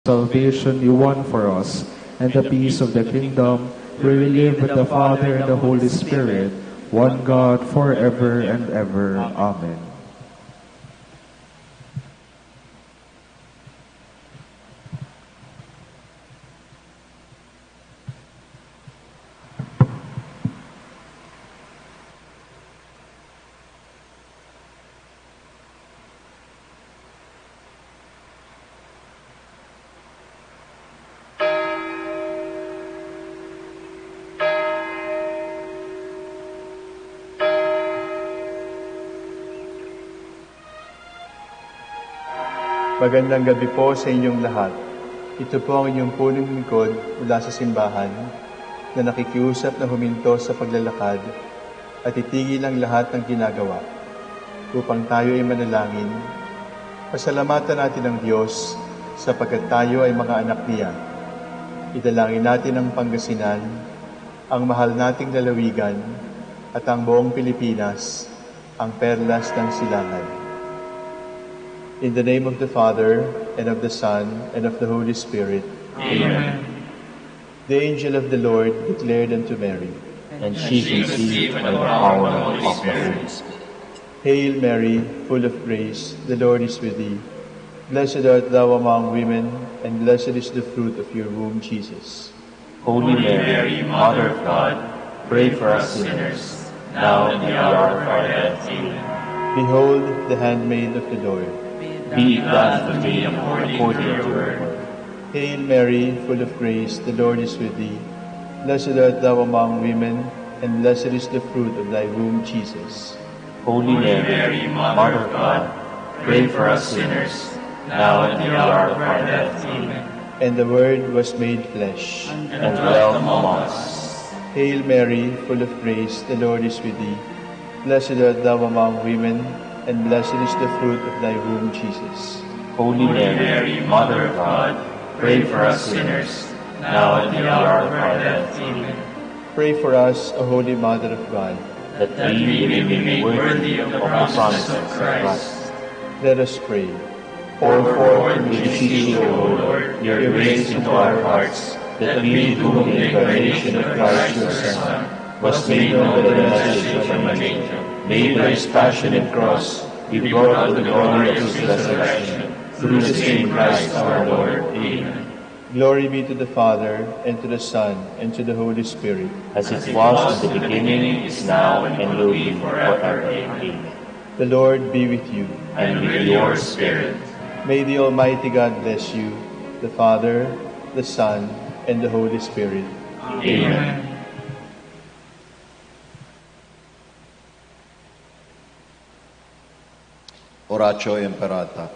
salvation you won for us, and the peace of the kingdom, where we live with the Father and the Holy Spirit, one God, forever and ever. Amen. Magandang gabi po sa inyong lahat. Ito po ang inyong punong lingkod mula sa simbahan na nakikiusap na huminto sa paglalakad at itigil ang lahat ng ginagawa upang tayo ay manalangin. Pasalamatan natin ang Diyos sapagkat tayo ay mga anak niya. Idalangin natin ang Pangasinan, ang mahal nating lalawigan at ang buong Pilipinas, ang perlas ng silangan. In the name of the Father, and of the Son, and of the Holy Spirit. Amen. The angel of the Lord declared unto Mary, And she conceived by the power of the Holy Spirit. Hail Mary, full of grace, the Lord is with thee. Blessed art thou among women, and blessed is the fruit of your womb, Jesus. Holy Mary, Mother of God, pray for us sinners, now and at the hour of our death. Amen. Behold the handmaid of the Lord. Be it done to me according to your word. Hail Mary, full of grace, the Lord is with thee. Blessed art thou among women, and blessed is the fruit of thy womb, Jesus. Holy Mary, Mother of God, pray for us sinners, now and at the hour of our death. Amen. And the Word was made flesh, And dwelt among us. Hail Mary, full of grace, the Lord is with thee. Blessed art thou among women, and blessed is the fruit of thy womb, Jesus. Holy Mary, Mother of God, pray for us sinners, now and at the hour of our death. Amen. Pray for us, O Holy Mother of God. That we may be made worthy of the promises of Christ. Let us pray. Pour forth, we beseech you, O Lord, your grace into our hearts, that we, to whom the incarnation of Christ your Son was made known by the message from an angel, made by his passion and cross, be brought to the glory of his resurrection, through the same Christ our Lord. Amen. Glory be to the Father, and to the Son, and to the Holy Spirit. As it was in the beginning, is now, and will be forever. Amen. The Lord be with you. And with your spirit. May the Almighty God bless you, the Father, the Son, and the Holy Spirit. Amen. Oratio Imperata.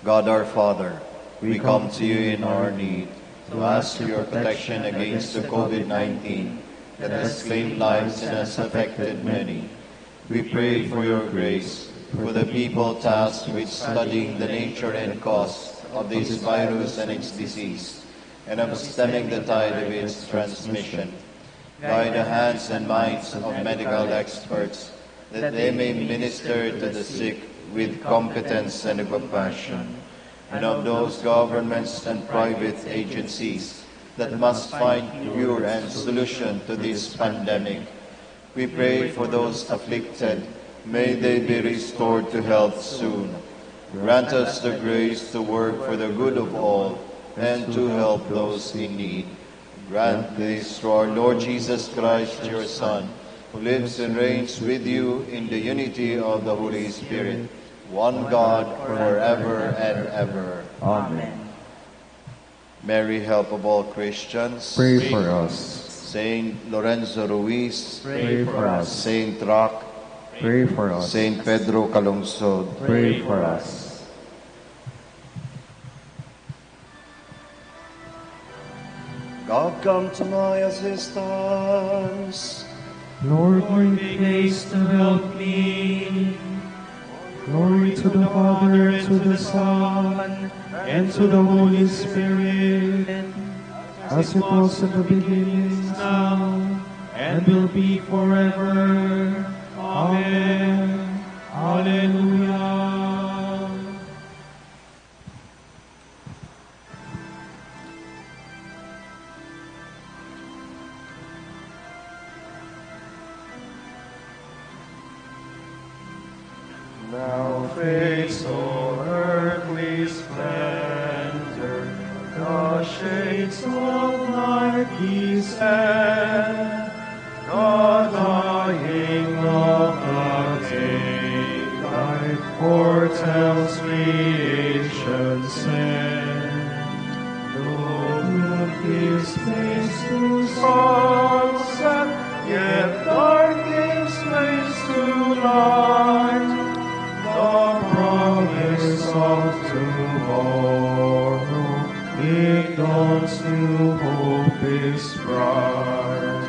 God our Father, we come to you in our need to ask your protection against the COVID-19 that has claimed lives and has affected many. We pray for your grace for the people tasked with studying the nature and cause of this virus and its disease, and of stemming the tide of its transmission. Guide the hands and minds of medical experts that they may minister to the sick with competence and compassion, and of those governments and private agencies that must find cure and solution to this pandemic. We pray for those afflicted. May they be restored to health soon. Grant us the grace to work for the good of all and to help those in need. Grant this through our Lord Jesus Christ, your Son, who lives and reigns with you in the unity of the Holy Spirit, one God, forever and ever. Amen. Mary, help of all Christians. Pray for us. Saint Lorenzo Ruiz. Pray for us. Saint Roque. Pray for us. Saint Pedro Calungsod. Pray for us. God, come to my assistance. Lord, make haste to help me. Glory to the Father, and to the Son, and to the Holy Spirit, as it was in the beginning, now, and will be forever. Amen. Hallelujah. Now fades all earthly splendor, the shades of night descend, the dying of the daylight foretells creation's end. Though moon gives place to sunset, yet dark gives place to light. The promise of tomorrow, it dawns new hope is bright.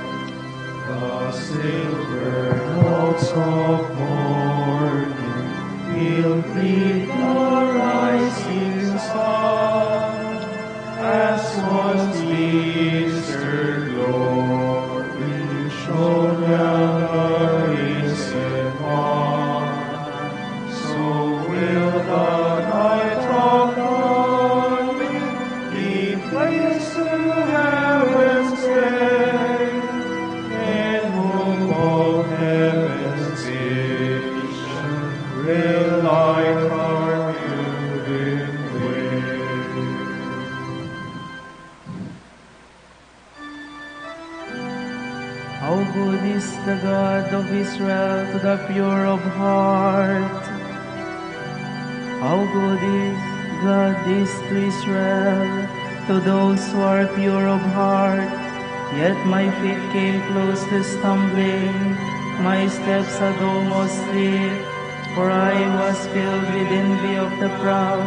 The silver notes of morning will greet the rising sun, as was the Easter glory shone round the risen one. So will the night of morning be placed to heaven's day, in whom all heaven's vision will light our living way. How good is the God of Israel to the pure of heart. How good is God is to Israel, to those who are pure of heart. Yet my feet came close to stumbling, my steps had almost slipped, for I was filled with envy of the proud,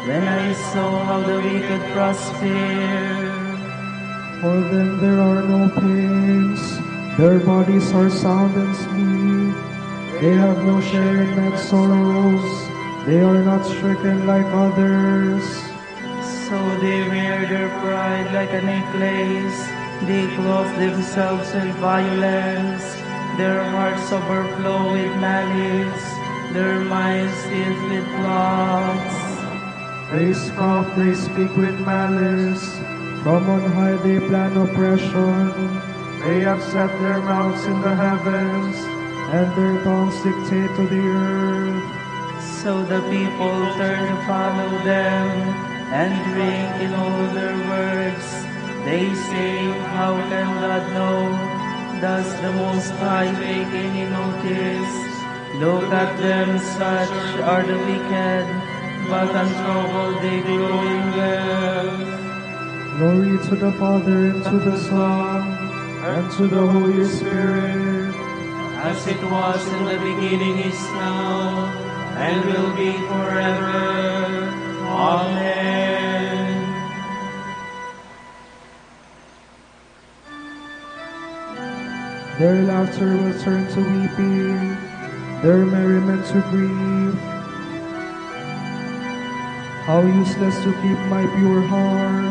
when I saw how the wicked prosper. For them there are no pains, their bodies are sound and sleep. They have no share in men's sorrows, they are not stricken like others. So they wear their pride like a necklace, they clothe themselves with violence, their hearts overflow with malice, their minds filled with plots. They scoff, they speak with malice, from on high they plan oppression. They have set their mouths in the heavens, and their tongues dictate to the earth. So the people turn to follow them, and drink in all their words. They say, how can God know? Does the Most High take any notice? Look at them, such are the wicked, but untroubled they grow in wealth. Glory to the Father, and to the Son, and to the Holy Spirit, As it was in the beginning, is now, and will be forever. Amen. their laughter will turn to weeping, their merriment to grief. How useless to keep my pure heart,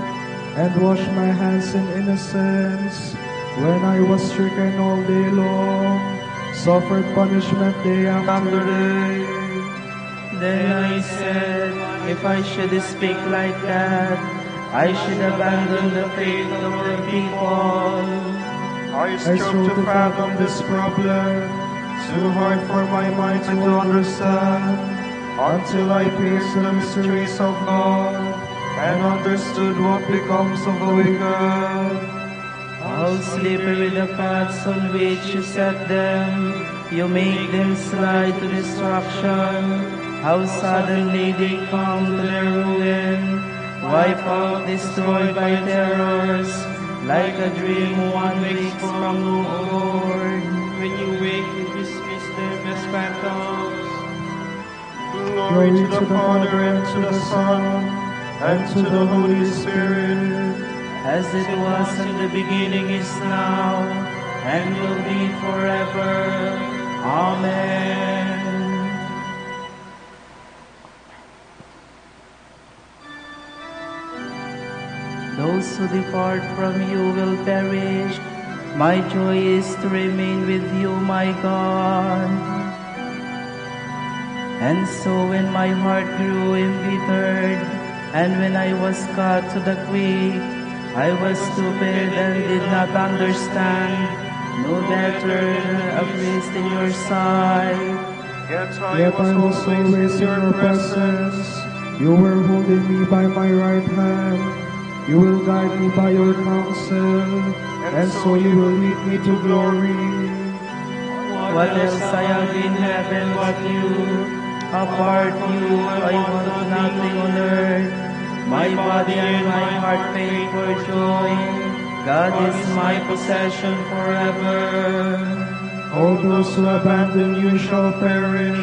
and wash my hands in innocence, when I was stricken all day long, suffered punishment day after day. Then I said, if I should speak like that, I should abandon the faith of the people. I strove to fathom this problem, too hard for my mind to understand, until I pierced the mysteries of God, and understood what becomes of the wicked. How slippery the paths on which you set them, you make them slide to destruction. How suddenly they come to their ruin, wiped out, destroyed by terrors, like a dream one wakes from the Lord. When you wake, you dismiss them as phantoms. Glory to the Father, and to the Son, and to the Holy Spirit, As it was in the beginning, is now, and will be forever. Amen. Those who depart from you will perish. My joy is to remain with you, my God. And so when my heart grew embittered, and when I was cut to the quick, I was stupid and did not understand, no better a priest in your sight. Yet Yet I was always in your presence. You were holding me by my right hand. You will guide me by your counsel, and so you will lead me to glory. What else I have in heaven but you? Apart you, I want nothing on earth. My body and my heart faint for joy. God is my possession forever. All those who abandon you shall perish.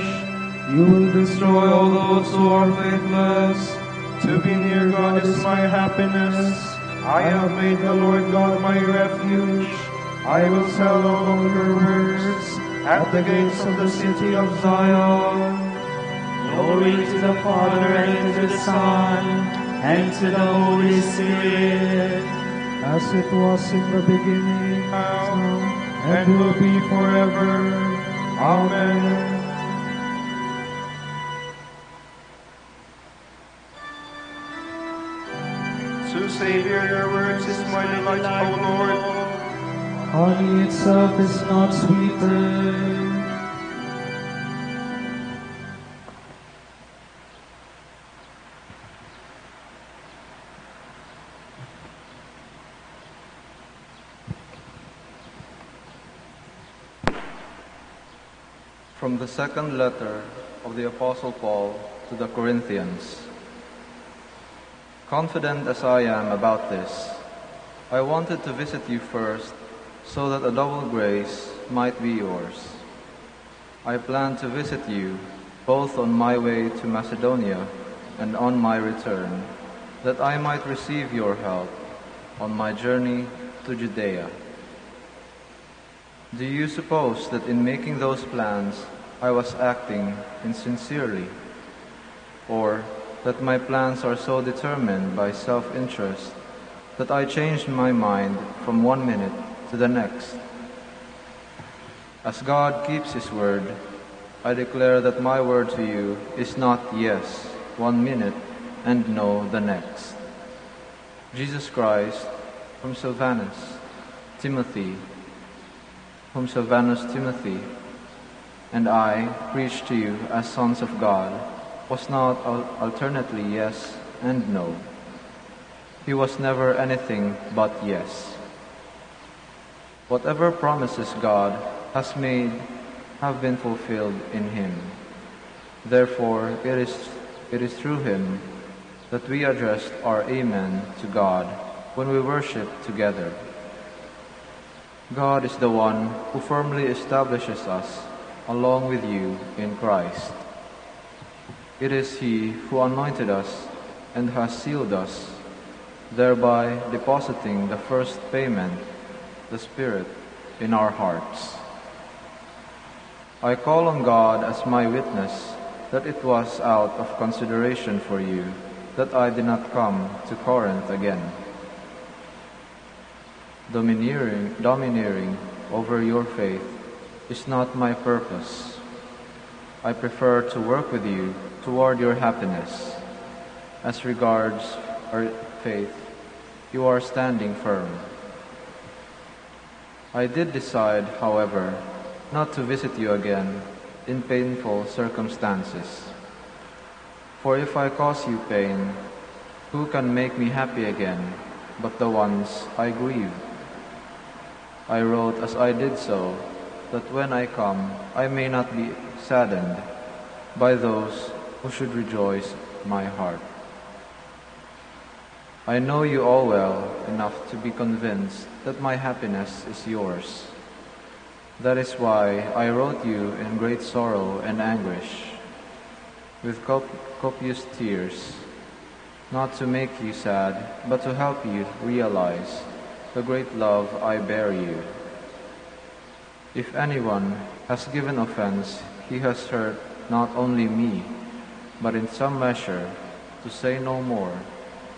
You will destroy all those who are faithless. To be near God is my happiness. I have made the Lord God my refuge. I will tell of all your works at the gates of the city of Zion. Glory to the Father and to the Son and to the Holy Spirit. As it was in the beginning, now, and will be forever. Amen. To Savior, your words is my delight, O Lord. Honey itself is not sweeter. From the second letter of the Apostle Paul to the Corinthians. Confident as I am about this, I wanted to visit you first so that a double grace might be yours. I plan to visit you both on my way to Macedonia and on my return, that I might receive your help on my journey to Judea. Do you suppose that in making those plans I was acting insincerely, or that my plans are so determined by self-interest that I changed my mind from 1 minute to the next? As God keeps His word, I declare that my word to you is not yes 1 minute and no the next. Jesus Christ, whom Silvanus Timothy, and I preach to you as sons of God, was not alternately yes and no. He was never anything but yes. Whatever promises God has made have been fulfilled in Him. Therefore, it is through Him that we addressed our Amen to God when we worship together. God is the one who firmly establishes us along with you in Christ. It is He who anointed us and has sealed us, thereby depositing the first payment, the Spirit, in our hearts. I call on God as my witness that it was out of consideration for you that I did not come to Corinth again. Domineering over your faith is not my purpose. I prefer to work with you toward your happiness. As regards our faith, you are standing firm. I did decide, however, not to visit you again in painful circumstances. For if I cause you pain, who can make me happy again but the ones I grieve? I wrote as I did so, that when I come, I may not be saddened by those who should rejoice my heart. I know you all well enough to be convinced that my happiness is yours. That is why I wrote you in great sorrow and anguish, with copious tears, not to make you sad, but to help you realize the great love I bear you. If anyone has given offense, he has hurt not only me, but in some measure, to say no more,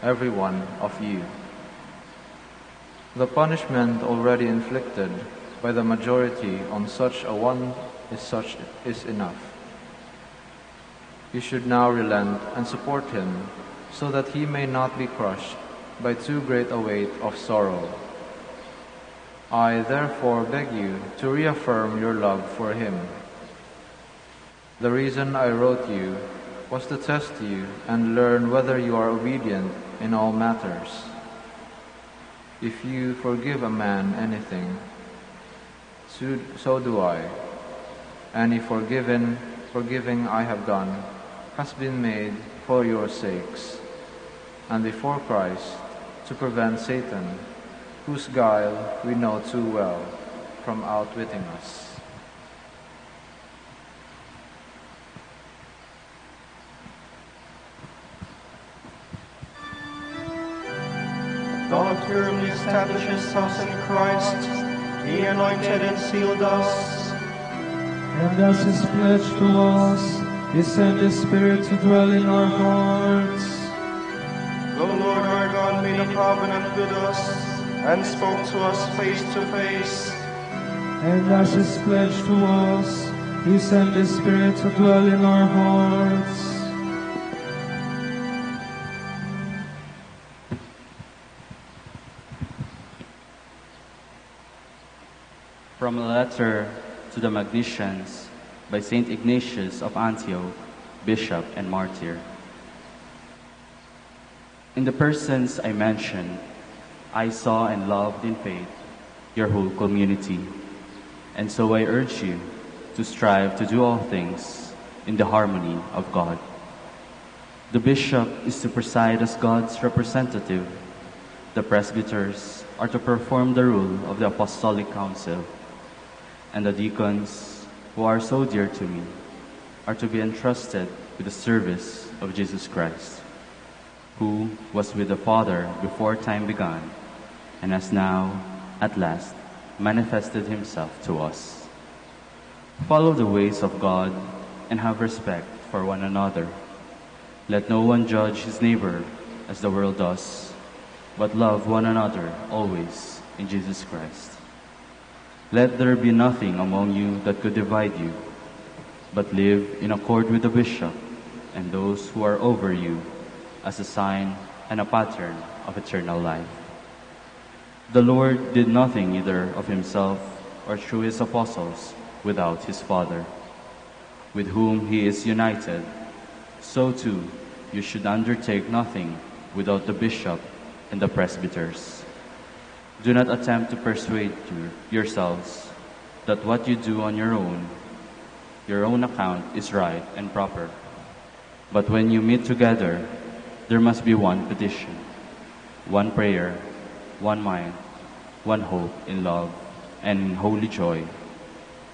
every one of you. The punishment already inflicted by the majority on such a one is enough. You should now relent and support him, so that he may not be crushed by too great a weight of sorrow. I therefore beg you to reaffirm your love for him. The reason I wrote you was to test you and learn whether you are obedient in all matters. If you forgive a man anything, so do I. Any forgiving I have done has been made for your sakes, and before Christ, to prevent Satan, whose guile we know too well, from outwitting us. God firmly establishes us in Christ. He anointed and sealed us. And as His pledge to us, He sent His Spirit to dwell in our hearts. The Lord our God made a covenant with us and spoke to us face to face. And as His pledge to us, He sent His Spirit to dwell in our hearts. From a letter to the Magnesians by Saint Ignatius of Antioch, Bishop and Martyr. In the persons I mentioned, I saw and loved in faith your whole community, and so I urge you to strive to do all things in the harmony of God. The bishop is to preside as God's representative. The presbyters are to perform the rule of the apostolic council, and the deacons, who are so dear to me, are to be entrusted with the service of Jesus Christ, who was with the Father before time began, and has now, at last, manifested Himself to us. Follow the ways of God and have respect for one another. Let no one judge his neighbor as the world does, but love one another always in Jesus Christ. Let there be nothing among you that could divide you, but live in accord with the bishop and those who are over you as a sign and a pattern of eternal life. The Lord did nothing either of Himself or through His apostles without His Father, with whom He is united. So too you should undertake nothing without the bishop and the presbyters. Do not attempt to persuade yourselves that what you do on your own account is right and proper. But when you meet together, there must be one petition, one prayer, one mind, one hope in love and in holy joy.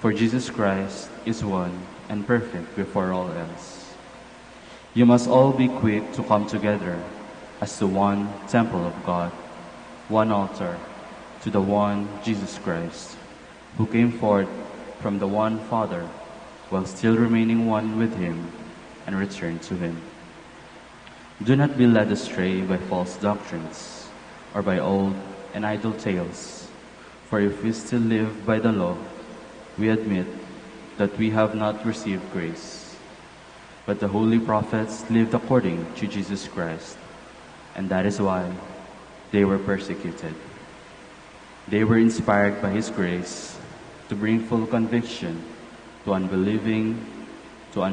For Jesus Christ is one and perfect before all else. You must all be quick to come together as to one temple of God, one altar, to the one Jesus Christ, who came forth from the one Father, while still remaining one with Him, and returned to Him. Do not be led astray by false doctrines, or by old and idle tales. For if we still live by the law, we admit that we have not received grace. But the holy prophets lived according to Jesus Christ, and that is why they were persecuted. They were inspired by His grace to bring full conviction to an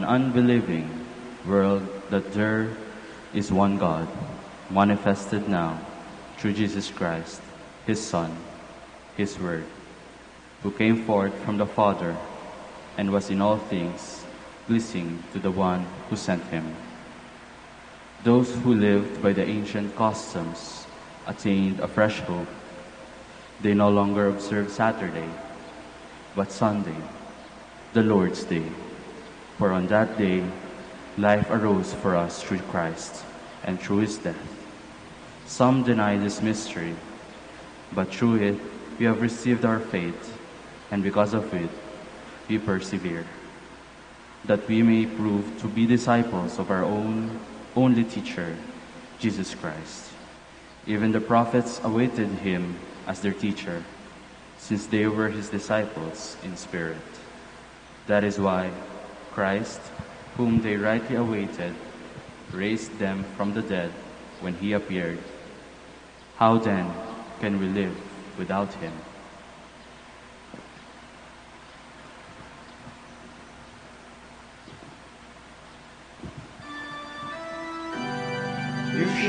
unbelieving world that there is one God, manifested now through Jesus Christ, His Son, His Word, who came forth from the Father and was in all things pleasing to the one who sent Him. Those who lived by the ancient customs attained a fresh hope. They no longer observe Saturday, but Sunday, the Lord's Day. For on that day, life arose for us through Christ and through His death. Some deny this mystery, but through it we have received our faith, and because of it we persevere, that we may prove to be disciples of our only teacher, Jesus Christ. Even the prophets awaited Him as their teacher, since they were His disciples in spirit. That is why Christ, whom they rightly awaited, raised them from the dead when He appeared. How then can we live without Him?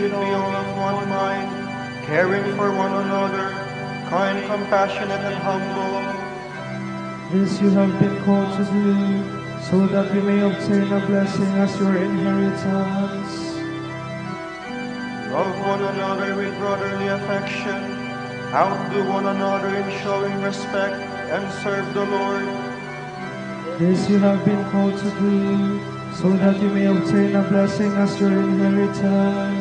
should be all of one mind, caring for one another, kind, compassionate, and humble. This you have been called to do, so that we may obtain a blessing as your inheritance. Love one another with brotherly affection, outdo one another in showing respect, and serve the Lord. This you have been called to do, so that you may obtain a blessing as your inheritance.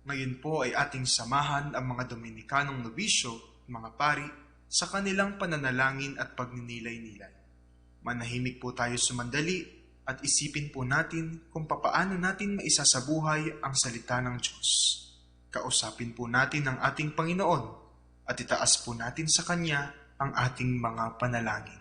Ngayon po ay ating samahan ang mga Dominikanong nobisyo, mga pari, sa kanilang pananalangin at pagninilay-nilay. Manahimik po tayo sumandali at isipin po natin kung papaano natin maisasabuhay ang salita ng Diyos. Kausapin po natin ang ating Panginoon at itaas po natin sa Kanya ang ating mga panalangin.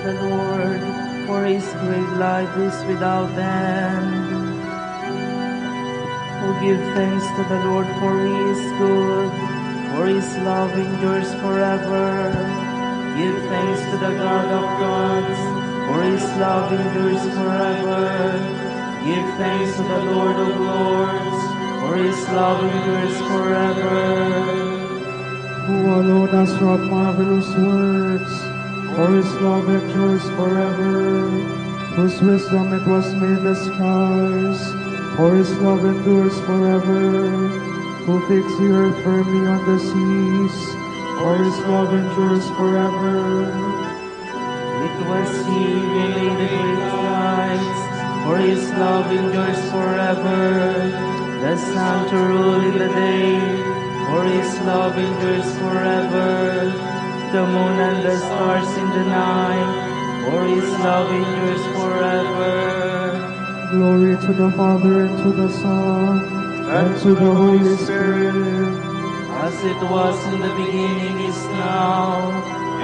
the Lord, for his great life is without end. Oh, give thanks to the Lord, for he is good, for his love endures forever. Give thanks to the God of gods, for his love endures forever. Give thanks to the Lord of lords, for his love endures forever. Who alone has wrought marvelous works, for his love endures forever. Whose wisdom it was made the skies, for his love endures forever. Who fixed the earth firmly on the seas, for his love endures forever. It was he who made the great skies, for his love endures forever. The sun to rule in the day, for his love endures forever. The moon and the stars in the night, for his love endures forever. Glory to the Father, and to the Son, and to the Holy Spirit, as it was in the beginning, is now,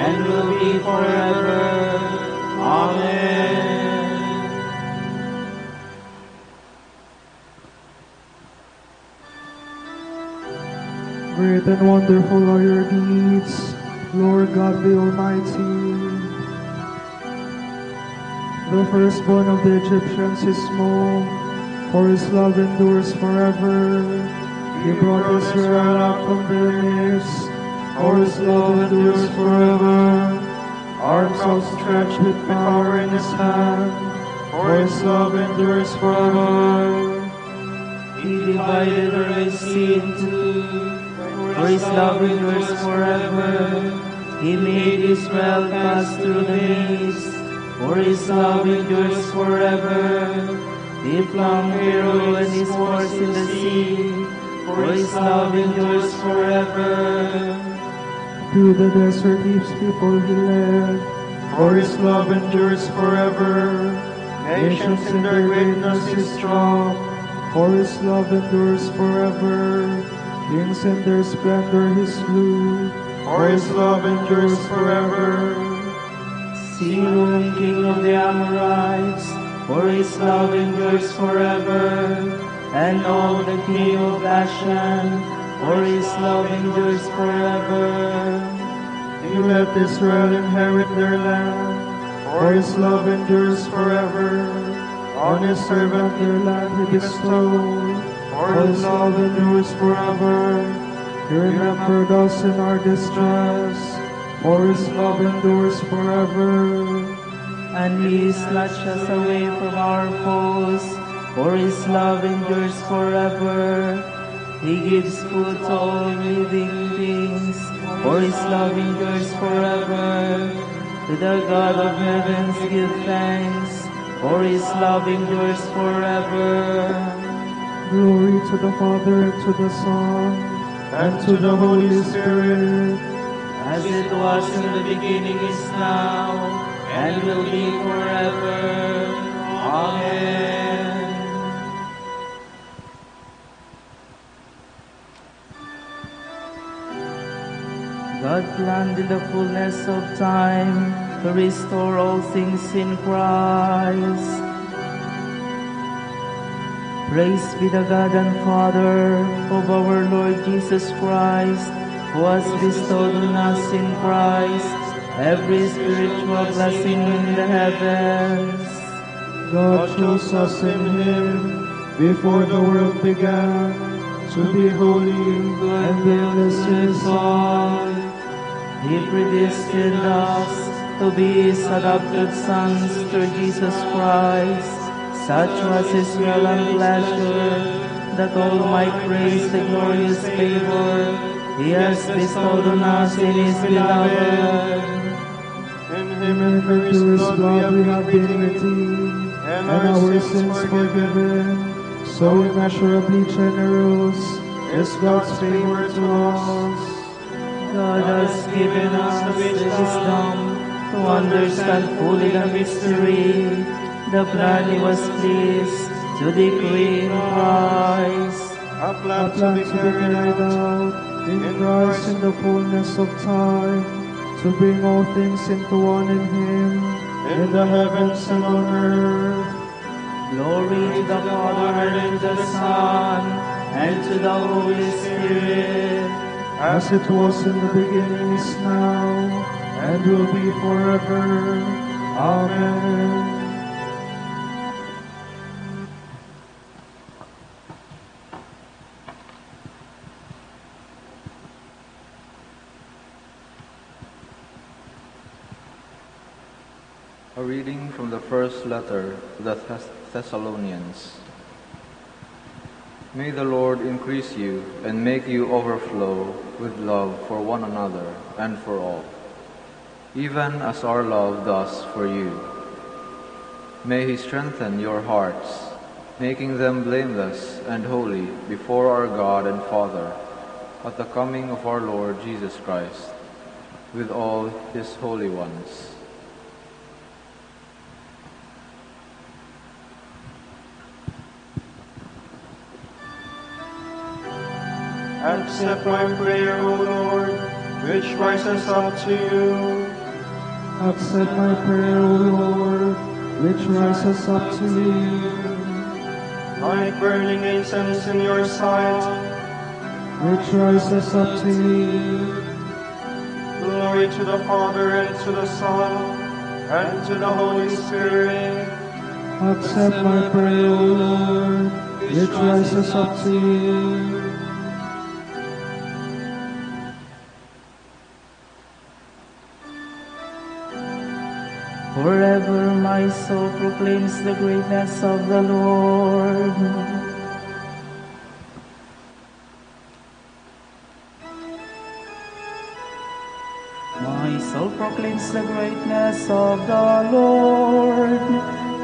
and will be forever. Amen. Great and wonderful are your deeds, Lord God the Almighty. The firstborn of the Egyptians is small, for his love endures forever. He brought Israel out from their midst, for his love endures forever. Arms outstretched with power in his hand, for his love endures forever. He divided the Red Sea in two, for his love endures forever. He made Israel pass through the midst, for his love endures forever. He flung Pharaoh and his force in the sea, for his love endures forever. Through the desert his people he led, for his love endures forever. Nations in their greatness he struck, for his love endures forever. Kings in their splendor he slew, for his love endures forever. Sihon, king of the Amorites, for his love endures forever. And Og, the king of Bashan, for his love endures forever. He let Israel inherit their land, for his love endures forever. On his servant their land he bestowed, for his love endures forever. He remembered us in our distress, for his love endures forever. And he snatched us away from our foes, for his love endures forever. He gives food to all living things, for his love endures forever. To the God of heavens give thanks, for his love endures forever. Glory to the Father, and to the Son, and to the Holy Spirit, as it was in the beginning, is now, and will be forever. Amen. God planned in the fullness of time to restore all things in Christ. Praise be the God and Father of our Lord Jesus Christ, who has bestowed on us in Christ every spiritual blessing in the heavens. God chose us in him before the world began to be holy and blameless in his sight. He predestined us to be his adopted sons through Jesus Christ. Such was his will and pleasure, that all might praise the glorious favor he has bestowed on us in his beloved. In him and through his blood we have been redeemed, and our sins forgiven. So immeasurably generous is God's favor to us. God has given us the wisdom to understand fully the mystery, the plan he was pleased to decree in Christ. A plan to be carried out in Christ in the fullness of time, to bring all things into one in him, in the heavens and on earth. Glory to the Father, and to the Son, and to the Holy Spirit. As it was in the beginning, is now, and will be forever. Amen. A reading from the first letter to the Thessalonians. May the Lord increase you and make you overflow with love for one another and for all, even as our love does for you. May He strengthen your hearts, making them blameless and holy before our God and Father at the coming of our Lord Jesus Christ, with all His holy ones. Accept my prayer, O Lord, which rises up to you. Accept my prayer, O Lord, which rises up to you. Like burning incense in your sight, which rises up to you. Glory to the Father, and to the Son, and to the Holy Spirit. Accept my prayer, O Lord, which rises up to you. Forever my soul proclaims the greatness of the Lord. My soul proclaims the greatness of the Lord.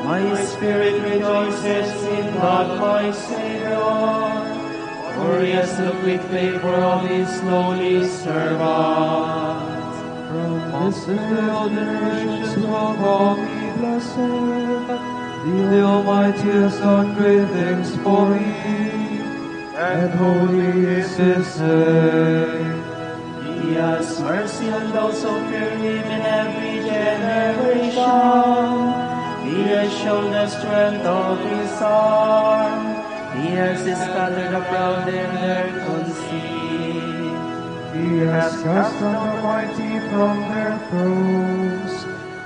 My spirit rejoices in God my Savior, for He has looked with favor on His lowly servant. From this world generations will call me blessed. The Almighty has done great things for me, and holy is His name. He has mercy on those who fear Him in every generation. He has shown the strength of His arm. He has scattered the proud in their conceit. He has cast down the mighty from their thrones,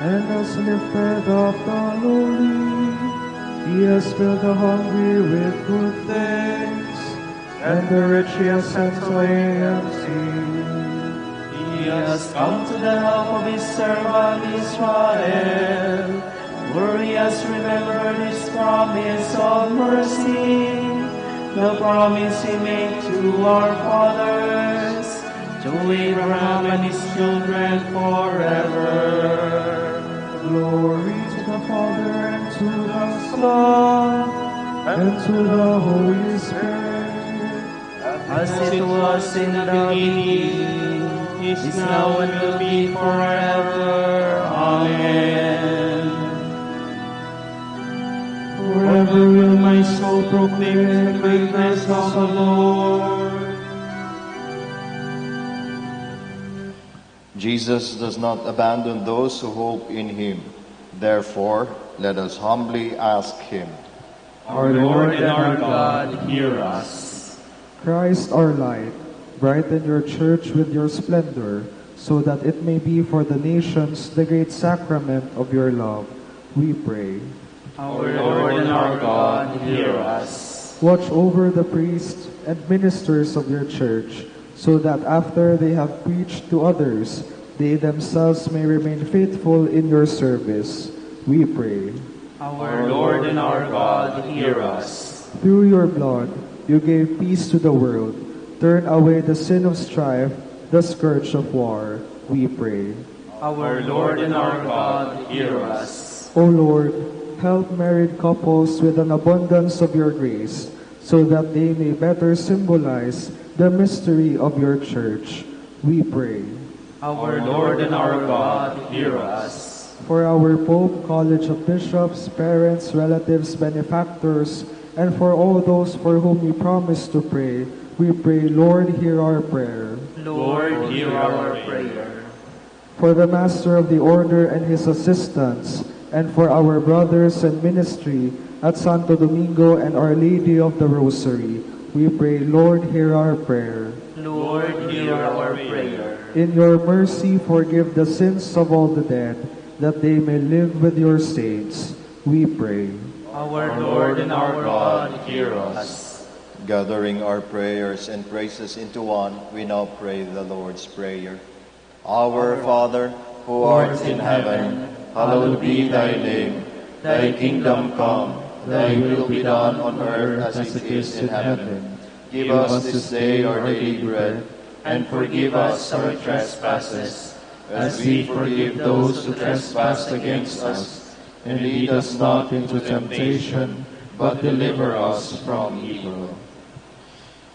and has lifted up the lowly. He has filled the hungry with good things, and the rich He has sent away empty. He has come to the help of His servant Israel, for He has remembered His promise of mercy, the promise He made to our fathers, to Abraham and his children forever. Glory to the Father, and to the Son, and to the Holy Spirit, as it was in the beginning, is now, and will be forever. Amen. Forever will my soul proclaim the greatness of the Lord. Jesus does not abandon those who hope in Him. Therefore, let us humbly ask Him. Our Lord and our God, hear us. Christ our light, brighten your church with your splendor, so that it may be for the nations the great sacrament of your love. We pray. Our Lord and our God, hear us. Watch over the priests and ministers of your church, so that after they have preached to others, they themselves may remain faithful in your service. We pray. Our Lord and our God, hear us. Through your blood, you gave peace to the world. Turn away the sin of strife, the scourge of war. We pray. Our Lord and our God, hear us. O Lord, help married couples with an abundance of your grace, so that they may better symbolize the mystery of your church. We pray. Our Lord and our God, hear us. For our Pope, College of Bishops, parents, relatives, benefactors, and for all those for whom we promise to pray, we pray, Lord, hear our prayer. Lord, hear our prayer. For the Master of the Order and his assistants, and for our brothers in ministry at Santo Domingo and Our Lady of the Rosary, we pray, Lord, hear our prayer. Lord, hear our prayer. In your mercy, forgive the sins of all the dead, that they may live with your saints, we pray. Our Lord and our God, hear us. Gathering our prayers and praises into one, we now pray the Lord's Prayer. Our Father, who art in heaven, hallowed be thy name. Thy kingdom come, thy will be done on earth as it is in heaven. Give us this day our daily bread, and forgive us our trespasses, as we forgive those who trespass against us. And lead us not into temptation, but deliver us from evil.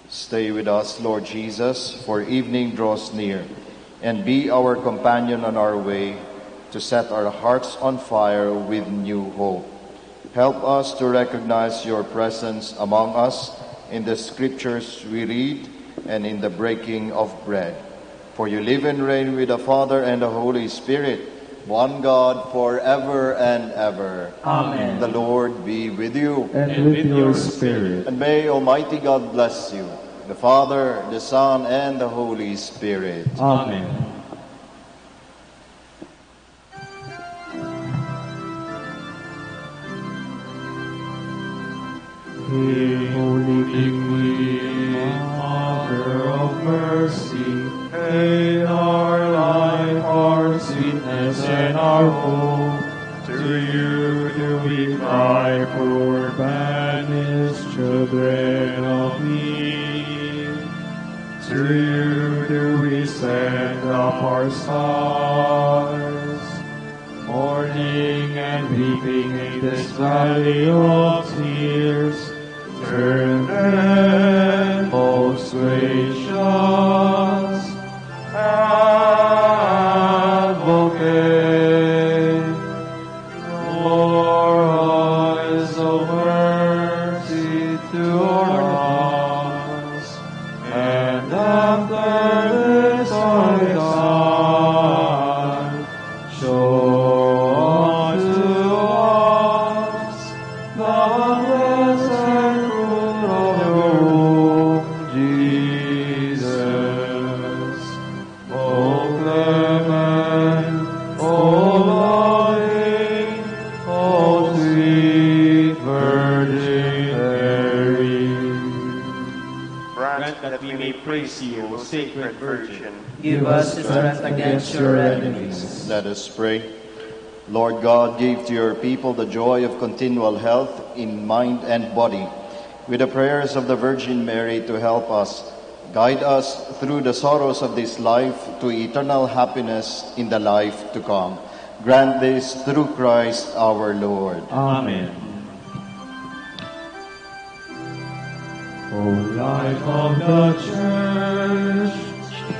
Stay with us, Lord Jesus, for evening draws near, and be our companion on our way to set our hearts on fire with new hope. Help us to recognize your presence among us in the scriptures we read and in the breaking of bread. For you live and reign with the Father and the Holy Spirit, one God, forever and ever. Amen. The Lord be with you. And with your spirit. And may Almighty God bless you, the Father, the Son, and the Holy Spirit. Amen. Hail, Holy Queen, Mother of Mercy, hail our life, our sweetness, and our hope. To you do we cry, poor banished children of Eve. To you do we send up our sighs, mourning and weeping in this valley of tears. Turn then, most gracious Advocate, your eyes of mercy toward us, and after this our exile, show unto us the blessed fruit of your womb, Jesus. O clement, O loving, O sweet Virgin Mary. Grant that we may praise you, O Sacred Virgin. Give us strength against your enemies. Let us pray. Lord God, give to your people the joy of continual health in mind and body. With the prayers of the Virgin Mary to help us, guide us through the sorrows of this life to eternal happiness in the life to come. Grant this through Christ our Lord. Amen. O light of the Church,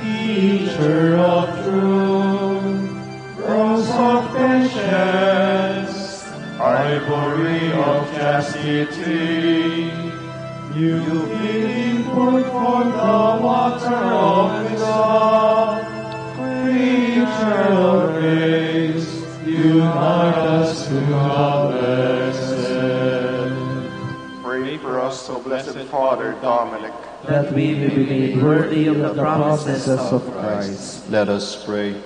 teacher of truth, rose of patience, ivory of chastity, you being put forth the water of wisdom, creature of grace, unite us to the blessed. Pray for us, O Blessed Father Dominic, That we may be made worthy of the promises of Christ. Let us pray.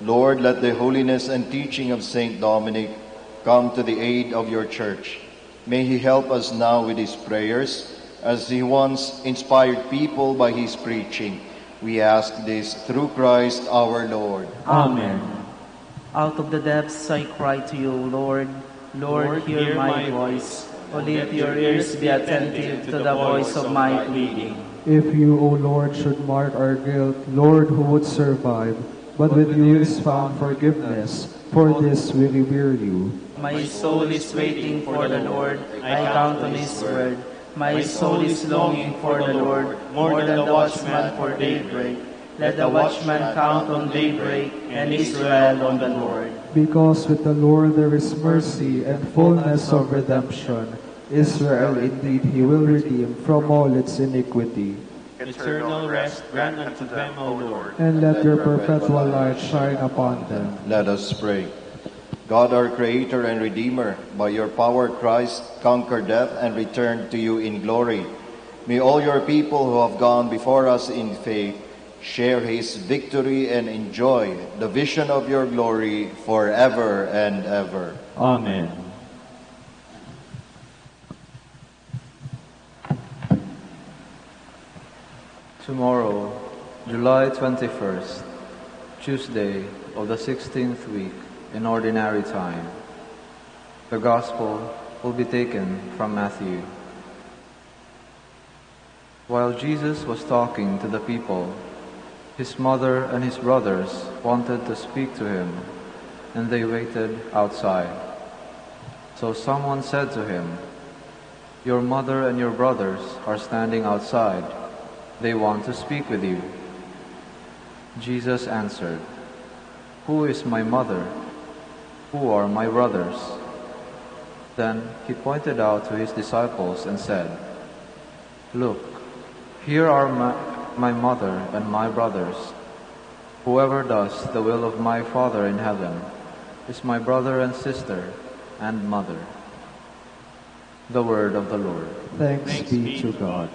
Lord, let the holiness and teaching of Saint Dominic come to the aid of your church. May he help us now with his prayers, as he once inspired people by his preaching. We ask this through Christ our Lord. Amen. Out of the depths I cry to you, Lord. Lord, hear my voice. O let your ears be attentive to the voice of my pleading. If you, O Lord, should mark our guilt, Lord, who would survive? But with you is found forgiveness. For this we revere you. My soul is waiting for the Lord. I count on his word. My soul is longing for the Lord, more than the watchman for daybreak. Let the watchman count on daybreak, and Israel on the Lord. Because with the Lord there is mercy and fullness of redemption. Israel indeed he will redeem from all its iniquity. eternal rest grant unto them, O Lord. And let your perpetual light shine upon them. Let us pray. God, our Creator and Redeemer, by your power Christ conquered death and returned to you in glory. May all your people who have gone before us in faith share his victory and enjoy the vision of your glory forever and ever. Amen. Tomorrow, July 21st, Tuesday of the 16th week in Ordinary Time, the Gospel will be taken from Matthew. While Jesus was talking to the people, his mother and his brothers wanted to speak to him, and they waited outside. So someone said to him, "Your mother and your brothers are standing outside. They want to speak with you." Jesus answered, "Who is my mother? Who are my brothers?" Then he pointed out to his disciples and said, "Look, here are my mother and my brothers. Whoever does the will of my Father in heaven is my brother and sister and mother." The word of the Lord. Thanks be to God.